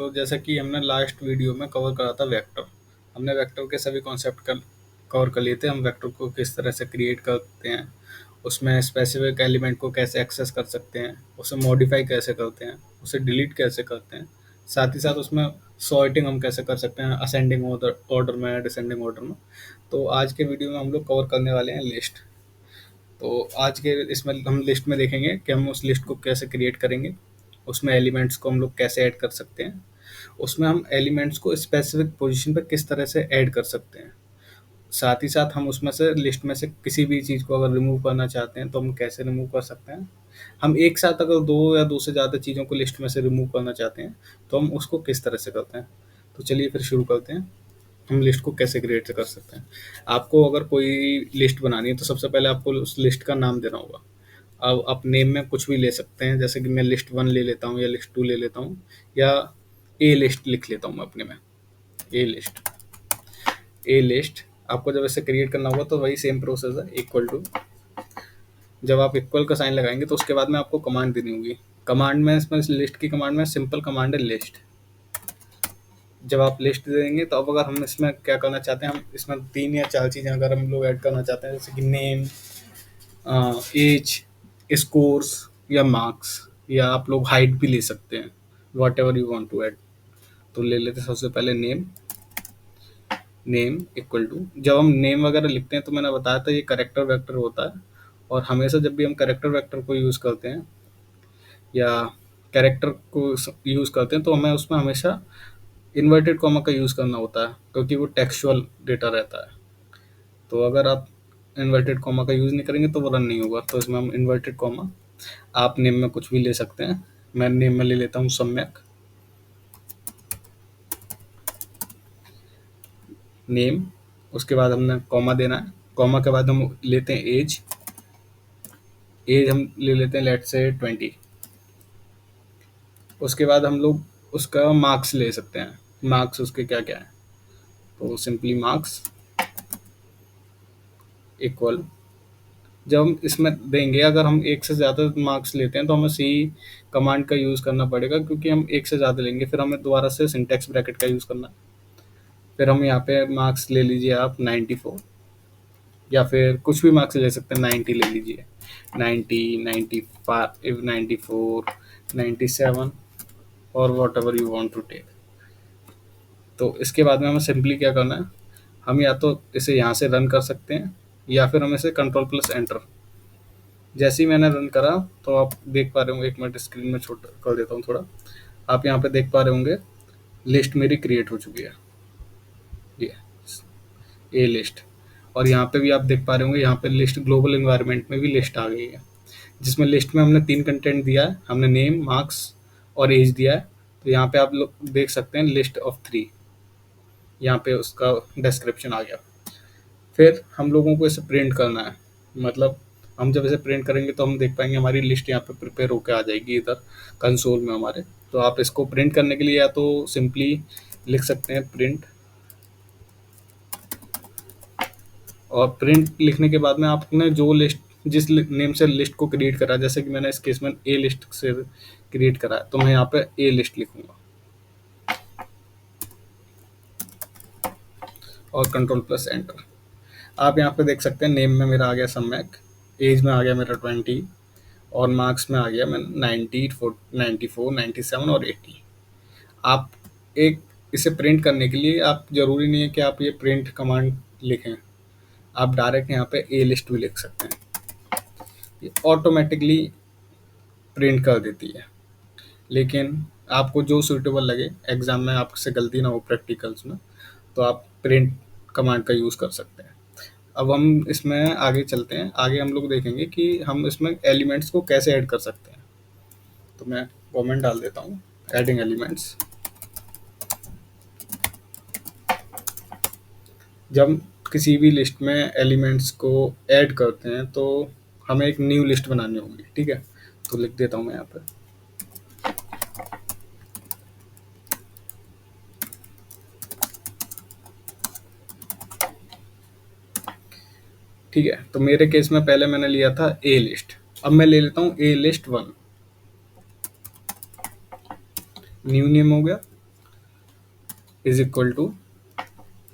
तो जैसा कि हमने लास्ट वीडियो में कवर करा था वेक्टर। हमने वेक्टर के सभी कॉन्सेप्ट कवर कर लिए थे। हम वेक्टर को किस तरह से क्रिएट करते हैं, उसमें स्पेसिफिक एलिमेंट को कैसे एक्सेस कर सकते हैं, उसे मॉडिफाई कैसे करते हैं, उसे डिलीट कैसे करते हैं, साथ ही साथ उसमें सॉर्टिंग हम कैसे कर सकते हैं असेंडिंग ऑर्डर में, डिसेंडिंग ऑर्डर में। तो आज के वीडियो में हम लोग कवर करने वाले हैं लिस्ट। तो आज के इसमें हम लिस्ट में देखेंगे कि हम उस लिस्ट को कैसे क्रिएट करेंगे, उसमें एलिमेंट्स को हम लोग कैसे ऐड कर सकते हैं, उसमें हम एलिमेंट्स को स्पेसिफिक पोजीशन पर किस तरह से ऐड कर सकते हैं, साथ ही साथ हम उसमें से लिस्ट में से किसी भी चीज़ को अगर रिमूव करना चाहते हैं तो हम कैसे रिमूव कर सकते हैं। हम एक साथ अगर दो या दो से ज़्यादा चीज़ों को लिस्ट में से रिमूव करना चाहते हैं तो हम उसको किस तरह से करते हैं। तो चलिए फिर शुरू करते हैं, हम लिस्ट को कैसे क्रिएट कर सकते हैं। आपको अगर कोई लिस्ट बनानी है तो सबसे पहले आपको उस लिस्ट का नाम देना होगा। अब आप नेम में कुछ भी ले सकते हैं, जैसे कि मैं लिस्ट 1 ले लेता हूँ या लिस्ट 2 ले लेता हूँ, या ए लिस्ट लिख लेता हूँ मैं अपने में। ए लिस्ट, ए लिस्ट आपको जब ऐसे क्रिएट करना होगा तो वही सेम प्रोसेस है, इक्वल टू। जब आप इक्वल का साइन लगाएंगे तो उसके बाद में आपको कमांड देनी होगी। कमांड में इसमें लिस्ट की कमांड में सिंपल कमांड है लिस्ट। जब आप लिस्ट देंगे तो अब अगर हम इसमें क्या करना चाहते हैं, हम इसमें 3 या 4 चीज़ें अगर हम लोग ऐड करना चाहते हैं, जैसे कि नेम, एज, स्कोर्स या मार्क्स, या आप लोग हाइट भी ले सकते हैं, whatever you want to add. तो ले लेते हैं सबसे पहले नेम। नेम इक्वल टू, जब हम नेम वगैरह लिखते हैं तो मैंने बताया था ये करेक्टर वेक्टर होता है, और हमेशा जब भी हम करेक्टर वेक्टर को यूज़ करते हैं या कैरेक्टर को यूज़ करते हैं तो हमें उसमें हमेशा इन्वर्टेड कॉमा का यूज़ करना होता है, क्योंकि वो टेक्सचुअल डेटा रहता है। तो अगर आप इन्वर्टेड कॉमा का यूज़ नहीं करेंगे तो वो रन नहीं होगा। तो इसमें हम इन्वर्टेड कॉमा, आप नेम में कुछ भी ले सकते हैं। मैं नेम में ले लेता हूँ सम्यक नेम। उसके बाद हमने कॉमा देना है। कॉमा के बाद हम लेते हैं एज। एज हम ले लेते हैं लेट से 20। उसके बाद हम लोग उसका मार्क्स ले सकते हैं। मार्क्स उसके क्या क्या है, तो सिंपली मार्क्स इक्वल, जब हम इसमें देंगे अगर हम एक से ज़्यादा मार्क्स लेते हैं तो हमें सी कमांड का यूज़ करना पड़ेगा, क्योंकि हम एक से ज़्यादा लेंगे फिर हमें दोबारा से सिंटेक्स ब्रैकेट का यूज़ करना। फिर हम यहाँ पे मार्क्स ले लीजिए आप 94, या फिर कुछ भी मार्क्स ले सकते हैं, 90 ले लीजिए, 90, 95, 94, 97 और whatever you want to take. तो इसके बाद में हमें सिंपली क्या करना है, हम या तो इसे यहाँ से रन कर सकते हैं या फिर हम इसे कंट्रोल प्लस एंटर। जैसे ही मैंने रन करा तो आप देख पा रहे होंगे, एक मिनट स्क्रीन में छोटा कर देता हूँ थोड़ा, आप यहाँ पे देख पा रहे होंगे लिस्ट मेरी क्रिएट हो चुकी है, ये ए लिस्ट। और यहाँ पे भी आप देख पा रहे होंगे, यहाँ पे लिस्ट ग्लोबल एनवायरनमेंट में भी लिस्ट आ गई है, जिसमें लिस्ट में हमने 3 कंटेंट दिया है, हमने नेम, मार्क्स और एज दिया है। तो यहाँ पे आप लोग देख सकते हैं लिस्ट ऑफ 3, यहाँ पे उसका डिस्क्रिप्शन आ गया। फिर हम लोगों को इसे प्रिंट करना है, मतलब हम जब इसे प्रिंट करेंगे तो हम देख पाएंगे हमारी लिस्ट यहाँ पे प्रिपेयर होकर आ जाएगी इधर कंसोल में हमारे। तो आप इसको प्रिंट करने के लिए या तो सिंपली लिख सकते हैं प्रिंट, और प्रिंट लिखने के बाद में आपने जो लिस्ट, जिस नेम से लिस्ट को क्रिएट करा, जैसे कि मैंने इस केस में ए लिस्ट से क्रिएट करा है तो मैं यहाँ पे ए लिस्ट लिखूंगा और कंट्रोल प्लस एंटर। आप यहाँ पे देख सकते हैं नेम में मेरा आ गया सम्यक, एज में आ गया मेरा 20, और मार्क्स में आ गया मैं 90, 94, 97 और 80। आप एक इसे प्रिंट करने के लिए आप जरूरी नहीं है कि आप ये प्रिंट कमांड लिखें, आप डायरेक्ट यहाँ पे ए लिस्ट भी लिख सकते हैं, ये ऑटोमेटिकली प्रिंट कर देती है। लेकिन आपको जो सूटेबल लगे, एग्जाम में आपसे गलती ना हो प्रैक्टिकल्स में, तो आप प्रिंट कमांड का यूज़ कर सकते हैं। अब हम इसमें आगे चलते हैं, आगे हम लोग देखेंगे कि हम इसमें एलिमेंट्स को कैसे ऐड कर सकते हैं। तो मैं कमेंट डाल देता हूँ, एडिंग एलिमेंट्स। जब हम किसी भी लिस्ट में एलिमेंट्स को ऐड करते हैं तो हमें एक न्यू लिस्ट बनानी होगी, ठीक है। तो लिख देता हूँ मैं यहाँ पे, ठीक है। तो मेरे केस में पहले मैंने लिया था ए लिस्ट, अब मैं ले लेता हूँ ए लिस्ट 1। न्यू नेम हो गया, is equal to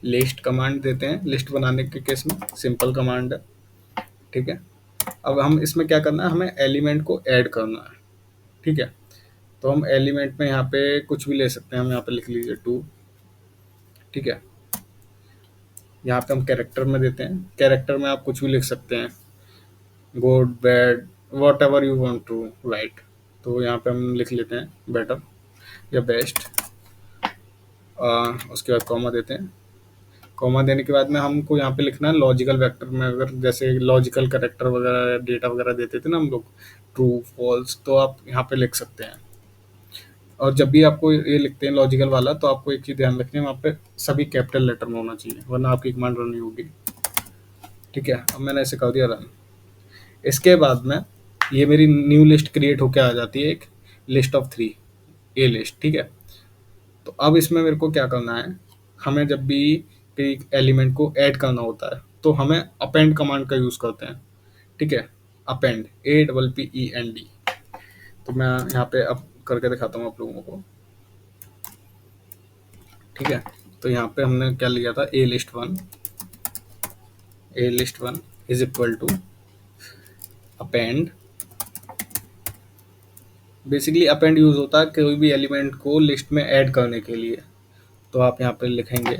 list command देते हैं। लिस्ट बनाने के केस में सिंपल कमांड है, ठीक है। अब हम इसमें क्या करना है, हमें एलिमेंट को ऐड करना है, ठीक है। तो हम एलिमेंट में यहाँ पे कुछ भी ले सकते हैं, हम यहाँ पे लिख लीजिए 2, ठीक है। यहाँ पे हम कैरेक्टर में देते हैं, कैरेक्टर में आप कुछ भी लिख सकते हैं, good bad whatever you want to write. तो यहाँ पे हम लिख लेते हैं बेटर या बेस्ट। उसके बाद कॉमा देते हैं। कॉमा देने के बाद में हमको यहाँ पे लिखना है लॉजिकल वेक्टर में, अगर जैसे लॉजिकल करेक्टर वगैरह डेटा वगैरह देते थे ना हम लोग, ट्रू फॉल्स, तो आप यहाँ पे लिख सकते हैं। और जब भी आपको ये लिखते हैं लॉजिकल वाला, तो आपको एक चीज़ ध्यान रखनी है, वहाँ पे सभी कैपिटल लेटर में होना चाहिए, वरना आपकी कमांड रन नहीं होगी, ठीक है। अब मैंने ऐसे कर दिया रन। इसके बाद में ये मेरी न्यू लिस्ट क्रिएट होके आ जाती है, एक लिस्ट ऑफ 3, ए लिस्ट, ठीक है। तो अब इसमें मेरे को क्या करना है, हमें जब भी कोई एलिमेंट को ऐड करना होता है तो हमें अपेंड कमांड का यूज़ करते हैं, ठीक है। Append, APPEND। तो मैं यहाँ पे अब करके दिखाता हूँ आप लोगों को, ठीक है। तो यहाँ पे हमने क्या लिया था, A list 1 is equal to append. Basically append use होता है कोई भी एलिमेंट को लिस्ट में ऐड करने के लिए, तो आप यहाँ पे लिखेंगे।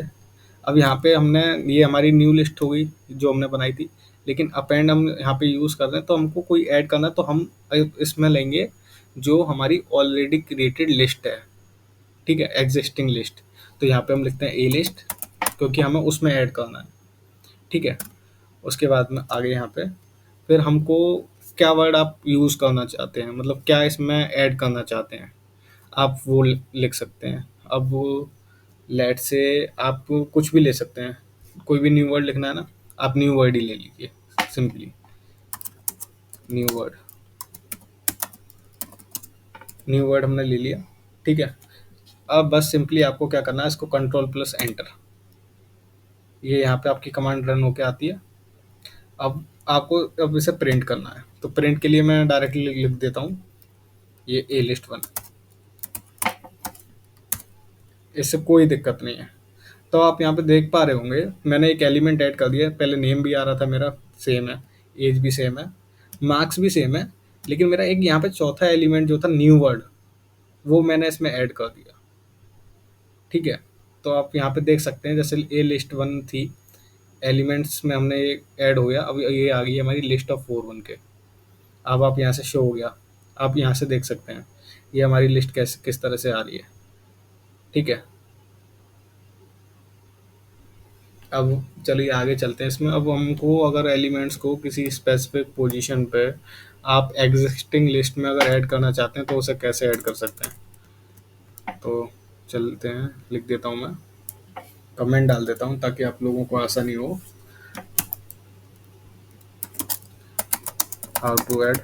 अब यहाँ पे हमने, ये हमारी न्यू लिस्ट हो गई जो हमने बनाई थी, लेकिन अपेंड हम यहाँ पे यूज़ कर रहे हैं, तो हमको कोई ऐड करना है तो हम इसमें लेंगे जो हमारी ऑलरेडी क्रिएटेड लिस्ट है, ठीक है, एग्जिस्टिंग लिस्ट। तो यहाँ पे हम लिखते हैं ए लिस्ट, क्योंकि हमें उसमें ऐड करना है, ठीक है। उसके बाद में आगे यहाँ पे फिर हमको क्या वर्ड आप यूज़ करना चाहते हैं, मतलब क्या इसमें ऐड करना चाहते हैं, आप वो लिख सकते हैं। अब वो लेट से आप कुछ भी ले सकते हैं, कोई भी न्यू वर्ड लिखना है ना, आप न्यू वर्ड ही ले लीजिए, simply new word. New word हमने ले लिया, ठीक है। अब बस सिंपली आपको क्या करना है, इसको कंट्रोल+एंटर, ये यहाँ पे आपकी कमांड रन होके आती है। अब आपको अब इसे प्रिंट करना है, तो प्रिंट के लिए मैं डायरेक्टली लिख देता हूँ ये A list 1, इससे कोई दिक्कत नहीं है। तो आप यहाँ पे देख पा रहे होंगे मैंने एक एलिमेंट ऐड कर दिया है, पहले नेम भी आ रहा था मेरा सेम है, एज भी सेम है, मार्क्स भी सेम है, लेकिन मेरा एक यहाँ पे चौथा एलिमेंट जो था न्यू वर्ड, वो मैंने इसमें ऐड कर दिया, ठीक है। तो आप यहाँ पे देख सकते हैं जैसे A list 1 थी, एलिमेंट्स में हमने ये ऐड हो गया, अब ये आ गई हमारी लिस्ट ऑफ 4 बन के। अब आप यहाँ से शो हो गया, आप यहाँ से देख सकते हैं ये हमारी लिस्ट कैसे किस तरह से आ रही है, ठीक है। अब चलिए आगे चलते हैं इसमें। अब हमको अगर एलिमेंट्स को किसी स्पेसिफिक पोजीशन पे आप एग्जिस्टिंग लिस्ट में अगर ऐड करना चाहते हैं तो उसे कैसे ऐड कर सकते हैं, तो चलते हैं, लिख देता हूँ मैं, कमेंट डाल देता हूँ ताकि आप लोगों को आसानी हो। How to add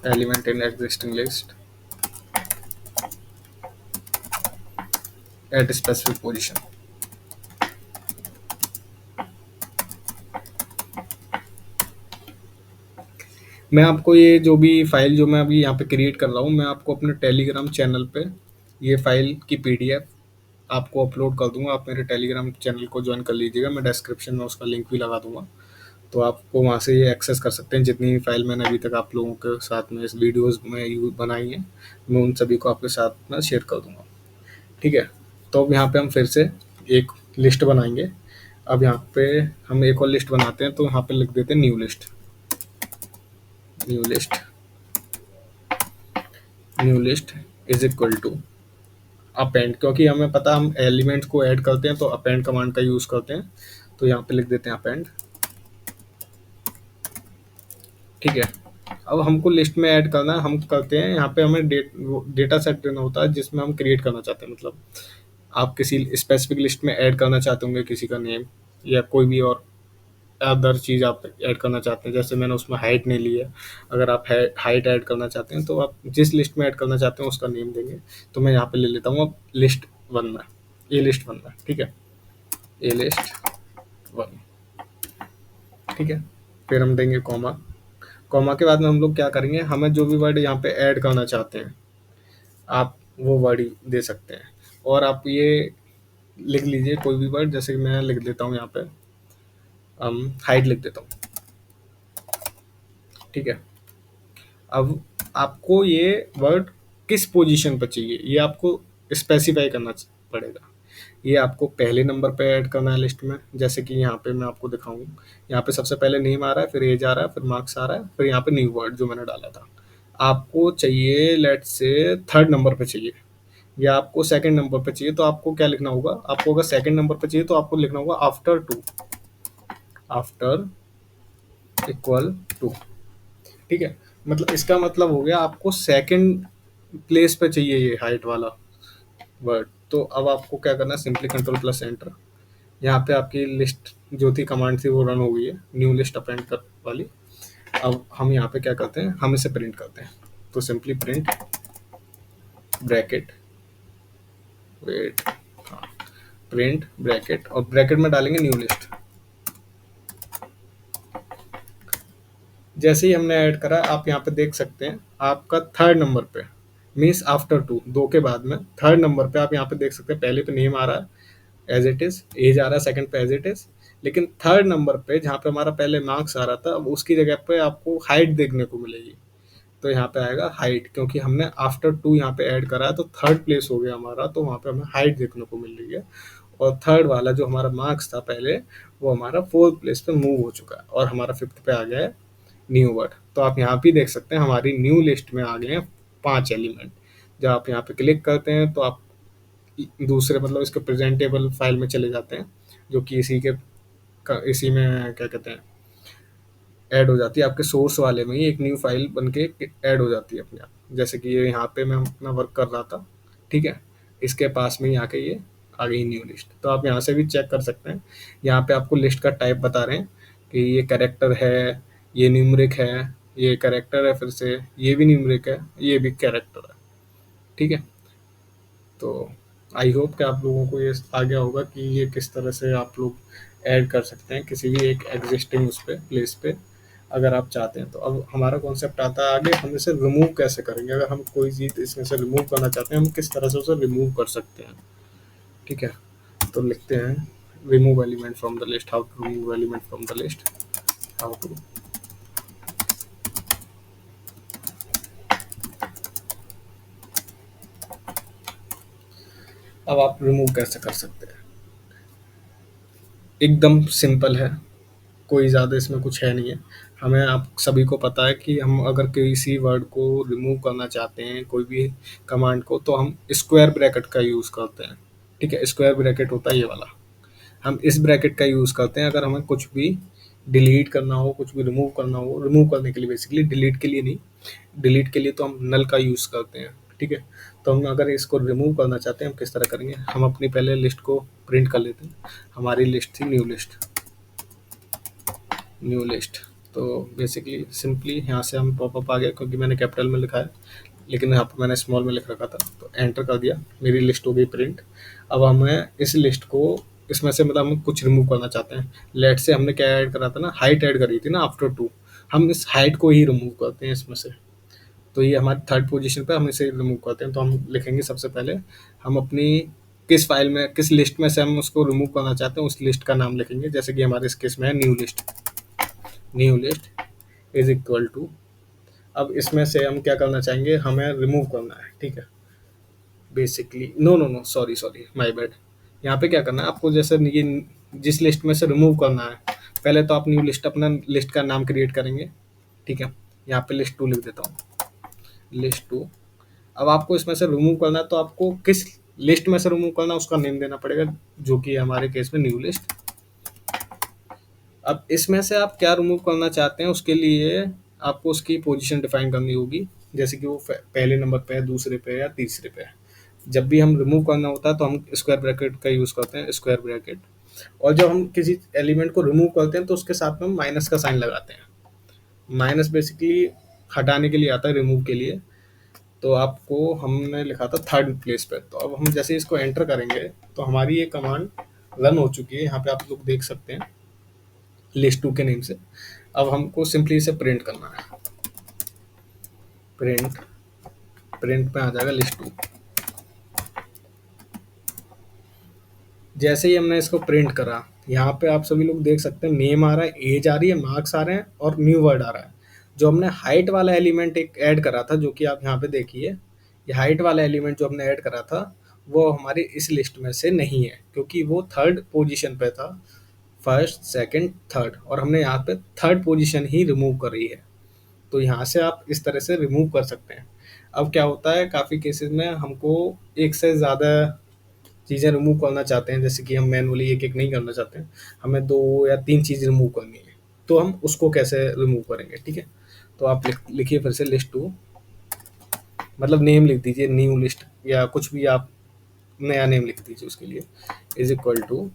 element in existing list at specific position. मैं आपको ये जो भी फाइल जो मैं अभी यहाँ पे क्रिएट कर रहा हूँ, मैं आपको अपने टेलीग्राम चैनल पे ये फाइल की PDF आपको अपलोड कर दूंगा। आप मेरे टेलीग्राम चैनल को ज्वाइन कर लीजिएगा, मैं डिस्क्रिप्शन में उसका लिंक भी लगा दूंगा, तो आपको वहाँ से ये एक्सेस कर सकते हैं। जितनी भी फाइल मैंने अभी तक आप लोगों के साथ में इस वीडियोज़ में बनाई है, मैं उन सभी को आपके साथ में शेयर कर दूंगा, ठीक है। तो अब यहाँ पे हम फिर से एक लिस्ट बनाएंगे। अब यहाँ पे हम एक और लिस्ट बनाते हैं, तो यहाँ पे लिख देते हैं new list, new list, new list is equal to append, क्योंकि हमें पता हम एलिमेंट को ऐड करते हैं तो अपेंड कमांड का यूज़ करते हैं, तो यहाँ पे लिख देते हैं अपेंड, ठीक है। अब हमको लिस्ट में ऐड करना है, हम करते हैं यहाँ पे हमें डेटा सेट देना होता है जिसमें हम क्रिएट करना चाहते हैं। मतलब आप किसी स्पेसिफिक लिस्ट में ऐड करना चाहते होंगे किसी का नेम या कोई भी और अदर चीज़ आप ऐड करना चाहते हैं, जैसे मैंने उसमें हाइट नहीं ली है। अगर आप हाइट ऐड करना चाहते हैं तो आप जिस लिस्ट में ऐड करना चाहते हैं उसका नेम देंगे। तो मैं यहाँ पे ले लेता हूँ अब लिस्ट 1 में, A list 1 में, ठीक है, A list 1, ठीक है। फिर हम देंगे कॉमा, कॉमा के बाद में हम लोग क्या करेंगे, हमें जो भी वर्ड यहाँ पे ऐड करना चाहते हैं आप वो वर्ड दे सकते हैं। और आप ये लिख लीजिए कोई भी वर्ड, जैसे कि मैं लिख देता हूँ यहाँ पे हाइट लिख देता हूँ। ठीक है, अब आपको ये वर्ड किस पोजीशन पर चाहिए ये आपको स्पेसिफाई करना पड़ेगा। ये आपको पहले नंबर पे ऐड करना है लिस्ट में, जैसे कि यहाँ पे मैं आपको दिखाऊँ। यहाँ पे सबसे पहले नेम आ रहा है, फिर एज आ रहा है, फिर मार्क्स आ रहा है, फिर यहाँ पे न्यू वर्ड जो मैंने डाला था। आपको चाहिए लेट्स से थर्ड नंबर पे चाहिए, या आपको सेकंड नंबर पे चाहिए, तो आपको क्या लिखना होगा, आपको अगर सेकंड नंबर पे चाहिए तो आपको लिखना होगा after to, after equal to. ठीक है, मतलब इसका मतलब हो गया आपको सेकंड प्लेस पे चाहिए ये हाइट वाला वर्ड। तो अब आपको क्या करना है, सिंपली कंट्रोल प्लस एंटर। यहाँ पे आपकी लिस्ट जो थी कमांड थी वो रन हो गई है, न्यू लिस्ट अपेंड कर वाली। अब हम यहाँ पे क्या करते हैं, हम इसे प्रिंट करते हैं। तो सिंपली प्रिंट ब्रैकेट, वेट, हाँ, प्रिंट ब्रैकेट, और ब्रैकेट में डालेंगे न्यू लिस्ट। जैसे ही हमने ऐड करा, आप यहाँ पे देख सकते हैं आपका थर्ड नंबर पे, मीन्स आफ्टर टू, दो के बाद में थर्ड नंबर पे आप यहाँ पे देख सकते हैं, पहले पे नेम आ रहा है एज इट इज, एज आ रहा है सेकंड पे एज इट इज, लेकिन थर्ड नंबर पे जहाँ पे हमारा पहले मार्क्स आ रहा था, अब उसकी जगह पे आपको हाइट देखने को मिलेगी। तो यहाँ पे आएगा हाइट, क्योंकि हमने आफ्टर टू यहाँ पे ऐड करा है, तो थर्ड प्लेस हो गया हमारा, तो वहाँ पे हमें हाइट देखने को मिल रही है। और थर्ड वाला जो हमारा मार्क्स था पहले, वो हमारा फोर्थ प्लेस पे मूव हो चुका है, और हमारा फिफ्थ पे आ गया है न्यू वर्ड। तो आप यहाँ भी देख सकते हैं हमारी न्यू लिस्ट में आ गए हैं 5 एलिमेंट। जब आप यहाँ पे क्लिक करते हैं तो आप दूसरे मतलब इसके प्रेजेंटेबल फाइल में चले जाते हैं, जो कि इसी में क्या कहते हैं ऐड हो जाती है, आपके सोर्स वाले में ही एक न्यू फाइल बन के ऐड हो जाती है अपने आप। जैसे कि ये यहाँ पे मैं अपना वर्क कर रहा था, ठीक है, इसके पास में ही आके ये आ गई न्यू लिस्ट। तो आप यहाँ से भी चेक कर सकते हैं, यहाँ पे आपको लिस्ट का टाइप बता रहे हैं कि ये कैरेक्टर है, ये न्यूमरिक है, ये कैरेक्टर है, फिर से ये भी न्यूमरिक है, ये भी कैरेक्टर है। ठीक है, तो आई होप कि आप लोगों को ये आ गया होगा कि ये किस तरह से आप लोग ऐड कर सकते हैं किसी भी एक एग्जिस्टिंग उस पे प्लेस पे, अगर आप चाहते हैं तो। अब हमारा कॉन्सेप्ट आता है आगे, हम इसे रिमूव कैसे करेंगे। अगर हम कोई चीज़ इसमें से रिमूव करना चाहते हैं, हम किस तरह से उसे रिमूव कर सकते हैं। ठीक है, तो लिखते हैं remove element from the list, how to remove element from the list, how to. अब आप रिमूव कैसे कर सकते हैं, एकदम सिंपल है, कोई ज़्यादा इसमें कुछ है नहीं है। हमें आप सभी को पता है कि हम अगर किसी वर्ड को रिमूव करना चाहते हैं, कोई भी कमांड को, तो हम स्क्वायर ब्रैकेट का यूज़ करते हैं। ठीक है, स्क्वायर ब्रैकेट होता है ये वाला, हम इस ब्रैकेट का यूज़ करते हैं अगर हमें कुछ भी डिलीट करना हो, कुछ भी रिमूव करना हो। रिमूव करने के लिए बेसिकली, डिलीट के लिए नहीं। डिलीट के लिए तो हम नल का यूज़ करते हैं। ठीक है, तो हम अगर इसको रिमूव करना चाहते हैं, हम किस तरह करेंगे, हम अपनी पहले लिस्ट को प्रिंट कर लेते हैं। हमारी लिस्ट थी न्यू लिस्ट, न्यू लिस्ट। तो बेसिकली सिंपली यहाँ से हम पॉपअप आ गया, क्योंकि मैंने कैपिटल में लिखा है, लेकिन यहाँ पर मैंने स्मॉल में लिख रखा था, तो एंटर कर दिया, मेरी लिस्ट हो गई प्रिंट। अब हमें इस लिस्ट को इसमें से मतलब हम कुछ रिमूव करना चाहते हैं। लेट से हमने क्या ऐड करा था ना, हाइट ऐड करी थी ना आफ्टर टू, हम इस हाइट को ही रिमूव करते हैं इसमें से। तो ये हमारी थर्ड पोजीशन पे हम इसे रिमूव करते हैं। तो हम लिखेंगे सबसे पहले, हम अपनी किस फाइल में, किस लिस्ट में से हम उसको रिमूव करना चाहते हैं, उस लिस्ट का नाम लिखेंगे। जैसे कि हमारे इस केस में है new list, new list is equal to. अब इसमें से हम क्या करना चाहेंगे, हमें रिमूव करना है। ठीक है, basically no no no, sorry sorry, my bad. यहाँ पे क्या करना है आपको, जैसे ये जिस लिस्ट में से रिमूव करना है, पहले तो आप न्यू लिस्ट, अपना लिस्ट का नाम क्रिएट करेंगे। ठीक है, यहाँ पे लिस्ट टू लिख देता हूँ, लिस्ट टू। अब आपको इसमें से रिमूव करना है, तो आपको किस लिस्ट में से रिमूव करना है उसका नेम देना पड़ेगा, जो कि हमारे केस में न्यू लिस्ट। अब इसमें से आप क्या रिमूव करना चाहते हैं, उसके लिए आपको उसकी पोजीशन डिफाइन करनी होगी, जैसे कि वो पहले नंबर पे है, दूसरे पे है, या तीसरे पे है। जब भी हम रिमूव करना होता है तो हम स्क्वायर ब्रैकेट का यूज़ करते हैं, स्क्वायर ब्रैकेट। और जब हम किसी एलिमेंट को रिमूव करते हैं तो उसके साथ में हम माइनस का साइन लगाते हैं। माइनस बेसिकली हटाने के लिए आता है, रिमूव के लिए। तो आपको हमने लिखा था थर्ड प्लेस पे। तो अब हम जैसे इसको एंटर करेंगे तो हमारी ये कमांड रन हो चुकी है, यहाँ पे आप लोग देख सकते हैं लिस्ट टू के नेम से। अब हमको सिंपली इसे प्रिंट करना है, प्रिंट, प्रिंट में आ जाएगा लिस्ट टू। जैसे ही हमने इसको प्रिंट करा, यहाँ पे आप सभी लोग देख सकते हैं नेम आ रहा है, एज आ रही है, मार्क्स आ रहे हैं और न्यू वर्ड आ रहा है। जो हमने हाइट वाला एलिमेंट एक ऐड करा था, जो कि आप यहाँ पे देखिए, ये हाइट वाला एलिमेंट जो हमने ऐड करा था, वो हमारी इस लिस्ट में से नहीं है, क्योंकि वो थर्ड पोजीशन पे था। फर्स्ट, सेकंड, थर्ड, और हमने यहाँ पे थर्ड पोजीशन ही रिमूव करी है। तो यहाँ से आप इस तरह से रिमूव कर सकते हैं। अब क्या होता है, काफ़ी केसेस में हमको एक से ज़्यादा चीज़ें रिमूव करना चाहते हैं, जैसे कि हम मैनुअली एक एक नहीं करना चाहते हैं, हमें दो या तीन चीज़ रिमूव करनी है, तो हम उसको कैसे रिमूव करेंगे, ठीक है। तो आप लिखिए फिर से लिस्ट टू, मतलब नेम लिख दीजिए, न्यू लिस्ट या कुछ भी आप नया नेम लिख दीजिए उसके लिए, इज इक्वल टू,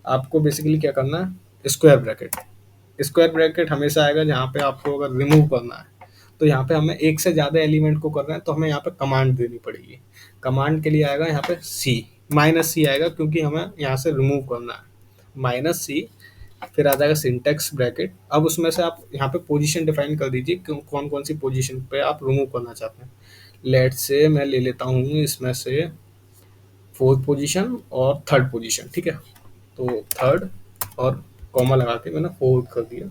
आपको बेसिकली क्या करना है, स्क्वायर ब्रैकेट। स्क्वायर ब्रैकेट हमेशा आएगा जहाँ पे आपको अगर रिमूव करना है, तो यहाँ पे हमें एक से ज़्यादा एलिमेंट को करना है, तो हमें यहाँ पे कमांड देनी पड़ेगी। कमांड के लिए आएगा यहाँ पे सी, माइनस सी आएगा, क्योंकि हमें यहाँ से रिमूव करना है, माइनस सी। फिर आ जाएगा सिंटेक्स ब्रैकेट। अब उसमें से आप यहाँ पे पोजीशन डिफाइन कर दीजिए, कौन कौन सी पोजीशन पे आप रिमूव करना चाहते हैं। लेट से मैं ले लेता हूँ इसमें से फोर्थ पोजीशन और थर्ड पोजीशन, ठीक है। तो थर्ड और कॉमा लगा के मैंने फोर्थ कर दिया।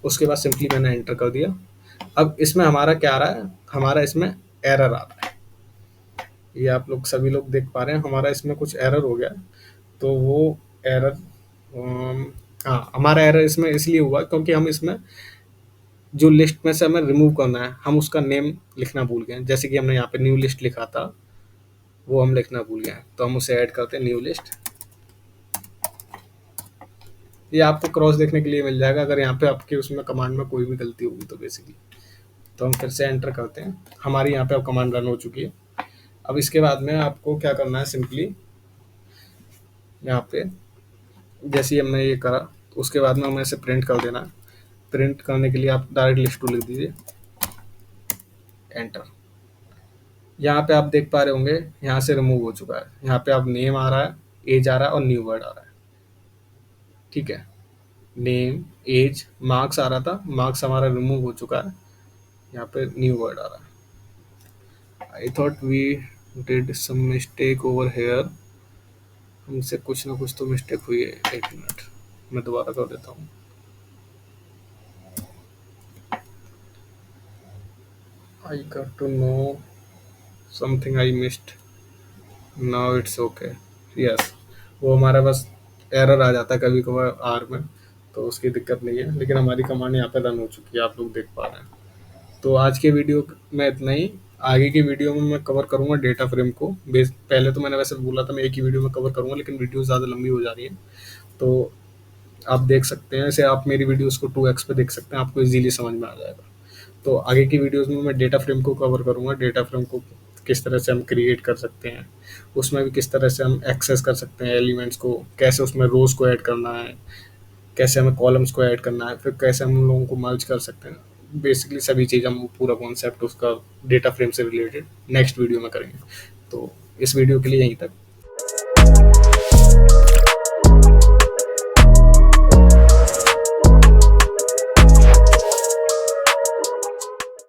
उसके बाद सिंपली मैंने एंटर कर दिया। अब इसमें हमारा क्या आ रहा है, हमारा इसमें एरर आ रहा है, ये आप लोग सभी लोग देख पा रहे हैं, हमारा इसमें कुछ एरर हो गया। तो वो एरर, हाँ, हमारा एरर इसमें इसलिए हुआ क्योंकि हम इसमें जो लिस्ट में से हमें रिमूव करना है, हम उसका नेम लिखना भूल गए। जैसे कि हमने यहाँ पे न्यू लिस्ट लिखा था, वो हम लिखना भूल गए, तो हम उसे ऐड करते हैं न्यू लिस्ट। ये आपको क्रॉस देखने के लिए मिल जाएगा अगर यहाँ पे आपके उसमें कमांड में कोई भी गलती होगी तो बेसिकली। तो हम फिर से एंटर करते हैं, हमारी यहाँ पे अब कमांड रन हो चुकी है। अब इसके बाद में आपको क्या करना है, सिंपली यहाँ पे जैसे ही हमने ये करा, तो उसके बाद में हमें इसे प्रिंट कर देना है। प्रिंट करने के लिए आप डायरेक्ट लिस्ट टू लिख दीजिए, एंटर। यहाँ पे आप देख पा रहे होंगे, यहाँ से रिमूव हो चुका है। यहाँ पे अब नेम आ रहा है, एज आ रहा है और न्यू वर्ड आ रहा है, ठीक है। नेम, एज, मार्क्स आ रहा था, मार्क्स हमारा रिमूव हो चुका है, यहाँ पे न्यू वर्ड आ रहा है। I thought we did some mistake over here, हमसे कुछ ना कुछ तो मिस्टेक हुई है। एक मिनट, मैं दोबारा कर देता हूँ। I got to know something I missed, now it's okay. Yes, वो हमारा बस एरर आ जाता है कभी कभार आर में, तो उसकी दिक्कत नहीं है, लेकिन हमारी कमांड यहाँ पे रन हो चुकी है, आप लोग देख पा रहे हैं। तो आज के वीडियो में इतना ही। आगे की वीडियो में मैं कवर करूँगा डेटा फ्रेम को। बेस पहले तो मैंने वैसे बोला था मैं एक ही वीडियो में कवर करूँगा, लेकिन वीडियो ज़्यादा लंबी हो जा रही है, तो आप देख सकते हैं, ऐसे आप मेरी वीडियोस को 2x पे देख सकते हैं, आपको इजीली समझ में आ जाएगा। तो आगे की वीडियोस में मैं डेटा फ्रेम को कवर करूँगा, डेटा फ्रेम को किस तरह से हम क्रिएट कर सकते हैं, उसमें भी किस तरह से हम एक्सेस कर सकते हैं एलिमेंट्स को, कैसे उसमें रोज को ऐड करना है, कैसे हमें कॉलम्स को ऐड करना है, फिर कैसे हम उन लोगों को मर्ज कर सकते हैं। बेसिकली सभी चीज़ हम पूरा कॉन्सेप्ट उसका डेटा फ्रेम से रिलेटेड नेक्स्ट वीडियो में करेंगे। तो इस वीडियो के लिए यहीं तक।